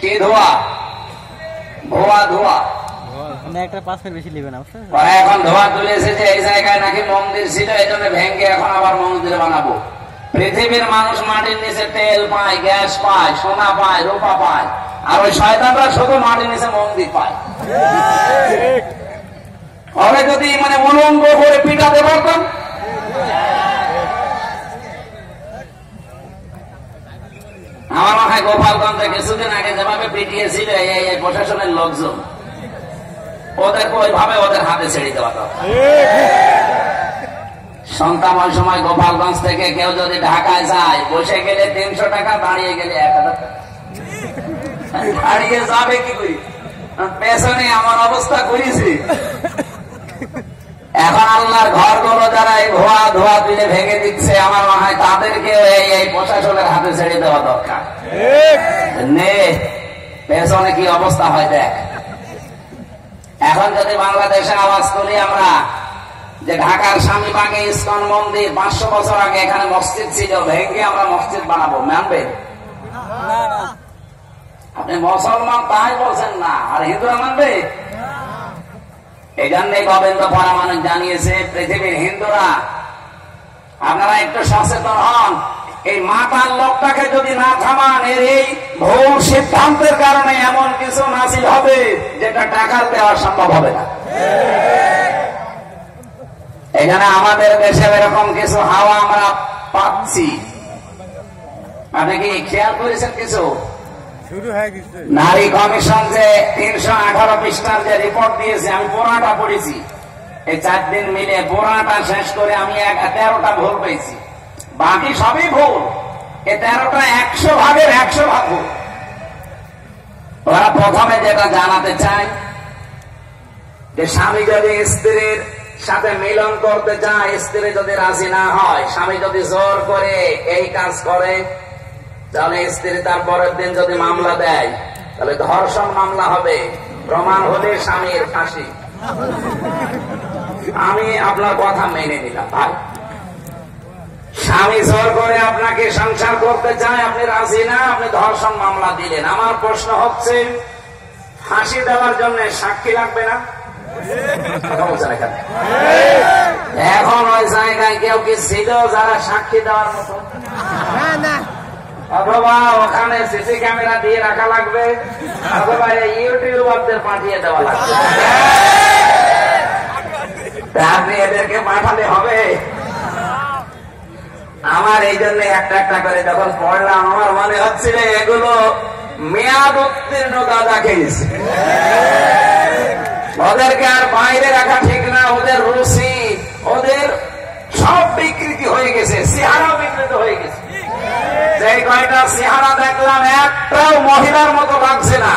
কি ধোয়া? ভুয়া ধোয়া। একটা 5 মিনিট বেশি নেবে না। এখন ধোয়া তুলে এসেছে এই জায়গায় নাকি মন্দির ছিল, এই জন্য ভেঙে এখন আবার মন্দির বানাবো। পৃথিবীর মানুষ মাটির নিচে তেল পায়, গ্যাস পায়, সোনা পায়, রূপা পায়, আর ওই শয়তানরা শুধু মাটির নিচে মন্দির পায়। ওরা যদি মানে উলঙ্গ করে পিটাতে পারতাম। আমার মনে হয় গোপালগঞ্জে কিছুদিন আগে যেভাবে পিটিয়েছিল এই প্রশাসনের লোকজন, ওদেরকে ওইভাবে ওদের হাতে ছেড়ে দেওয়া দরকার। সন্তান ওই সময় গোপালগঞ্জ থেকে কেউ যদি ঢাকায় যায়, বসে গেলে 300 টাকা, দাঁড়িয়ে গেলে 1000 টাকা। দাঁড়িয়ে যাবে কি করি, পেছনে আমার অবস্থা করেছি। এখন আল্লাহর ঘরগুলো যারা এই ভুয়া ধোয়া তুলে ভেঙে দিচ্ছে, আমার মনে হয় তাদেরকে এই প্রশাসনের হাতে ছেড়ে দেওয়া দরকার। নে পেছনে কি অবস্থা হয় দেখ। এখন যদি বাংলাদেশে আওয়াজ করি আমরা যে ঢাকার স্বামীবাগে ইসকন মন্দির 500 বছর আগে এখানে মসজিদ ছিল, ভেঙে আমরা মসজিদ বানাবো, মানবেন? আপনি মুসলমান তাই বলছেন না, আর হিন্দুরা মানবে? এই জন্যই গোবিন্দ পরমাণু জানিয়েছে পৃথিবীর হিন্দুরা আপনারা একটু সচেতন হন। এই মাতাল লোকটাকে যদি না থামান, এর এই ভুল সিদ্ধান্তের কারণে এমন কিছু নাসিল হবে যেটা টাকা দেওয়া সম্ভব হবে না। এখানে আমাদের দেশে এরকম কিছু হাওয়া আমরা পাচ্ছি। আপনি কি খেয়াল করেছেন কিছু? নারী কমিশন যে 318 পৃষ্ঠার যে রিপোর্ট দিয়েছে, আমি পুরাটা পড়েছি। এই 4 দিন মিলে পুরাটা শেষ করে আমি 13টা ভুল পেয়েছি, বাকি সবই ভুল। এই 13টা 100 ভাগের 100 ভাগ ভুল। ওরা প্রথমে যেটা জানাতে চায় যে স্বামী যদি স্ত্রীর সাথে মিলন করতে চায়, স্ত্রী যদি রাজি না হয়, স্বামী যদি জোর করে এই কাজ করে, তাহলে স্ত্রী তার পরের দিন যদি মামলা দেয়, তাহলে ধর্ষণ মামলা হবে, প্রমাণ হলে স্বামীর ফাঁসি। আমি আপনার কথা মেনে নিলাম ভাই। স্বামী জোর করে আপনাকে সংসার করতে চায়, আপনি রাজি না, আপনি ধর্ষণ মামলা দিলেন। আমার প্রশ্ন হচ্ছে, ফাঁসি দেওয়ার জন্য সাক্ষী লাগবে না? এখন ওই জায়গায় কেউ কি ছিল যারা সাক্ষী দেওয়ার মতো? অথবা ওখানে সিসি ক্যামেরা দিয়ে রাখা লাগবে, অথবা ইউটিউবারদের পাঠিয়ে দেওয়া লাগবে। আপনি এদেরকে পাঠালে হবে? আমার এই জন্য একটা একটা করে যখন পড়লাম, আমার মনে হচ্ছিল এগুলো মেয়াদ উত্তীর্ণ গাঁজা খেয়েছে। ওদেরকে আর বাইরে রাখা ঠিক না, ওদের রুচি, ওদের সব বিকৃতি হয়ে গেছে, চেহারা বিকৃত হয়ে গেছে। যে কয়টা চেহারা দেখলাম, একটাও মহিলার মতো লাগছে না।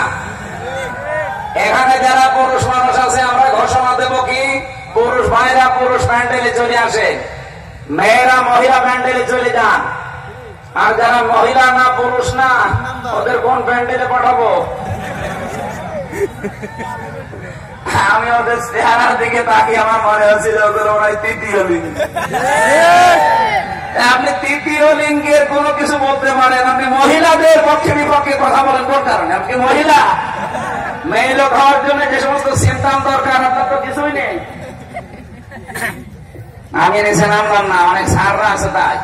এখানে যারা পুরুষ মানুষ আছে, আমরা ঘোষণা দেব কি, পুরুষ ভাইরা পুরুষ প্যান্ডেলে চলে আসে, মেয়েরা মহিলা প্যান্ডেলে চলে যান। আর যারা মহিলা না পুরুষ না, ওদের কোন প্যান্ডেলে পাঠাবো? আমি ওদের চেহারার দিকে তাকিয়ে আমার মনে হচ্ছিল ওদের ওরাই তৃতীয় লিঙ্গ। আপনি তৃতীয় লিঙ্গের কোন কিছু বলতে পারেন, আপনি মহিলাদের পক্ষে বিপক্ষে কথা বলেন কোন কারণে? আপনি মহিলা, মেয়ে লোক হওয়ার জন্য যে সমস্ত সিদ্ধান্ত দরকার আপনার তো কিছুই নেই। আমি নিচে নামলাম না, অনেক সাররা আছে তাই।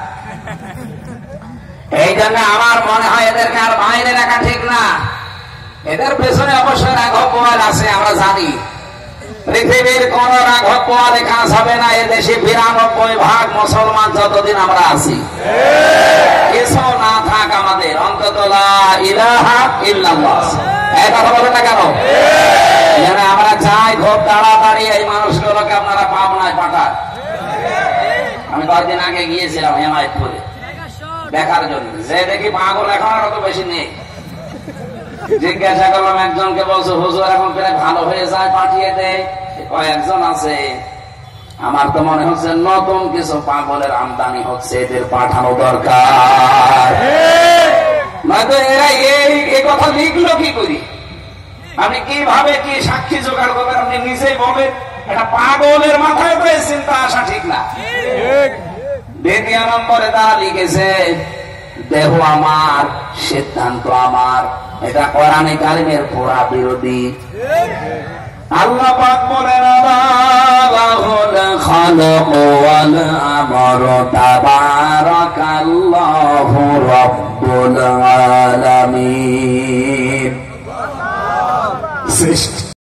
এই জন্য আমার মনে হয় এদেরকে আর বাইরে রাখা ঠিক না। এদের পেছনে অবশ্যই রাঘব বোয়াল আছে, আমরা জানি। পৃথিবীর কোন রাঘব বোয়ালে কাজ হবে না। এদেশে 92% মুসলমান যতদিন আমরা আছি। কিছু না থাক আমাদের, অন্তত লা ইলাহা ইল্লাল্লাহ। এই কথা বলে না কেন? আমরা চাই খুব তাড়াতাড়ি এই মানুষগুলোকে আপনারা পাবনায় পাঠান। আমি কয়েকদিন আগে গিয়েছিলাম হেমায়তপুরে দেখার জন্য, যে দেখি পাগল এখন আর অত বেশি নেই। জিজ্ঞাসা করলাম একজনকে, বলছো হুজুর এখন প্রায় ভালো হয়ে যায়, পাঠিয়ে দেয়। কয়েকজন আছে, আমার তো মনে হচ্ছে নতুন কিছু পাগলের আমদানি হচ্ছে, এদের পাঠানো দরকার। এরা এই কথা লিখলো কি করি? আপনি কিভাবে কি সাক্ষী জোগাড় করবেন? আপনি নিজেই বলেন। এটা পাগলের মাথায় তো এই চিন্তা আসা ঠিক না। 2 নম্বরে তারা লিখেছে, দেহ আমার, সিদ্ধান্ত আমার, এটা কোরআনে কারিমের পুরা বিরোধী। আল্লাহ পাক বলেন লাহুল খালাক ওয়াল আমর তাবারাকাল্লাহু রাব্বুল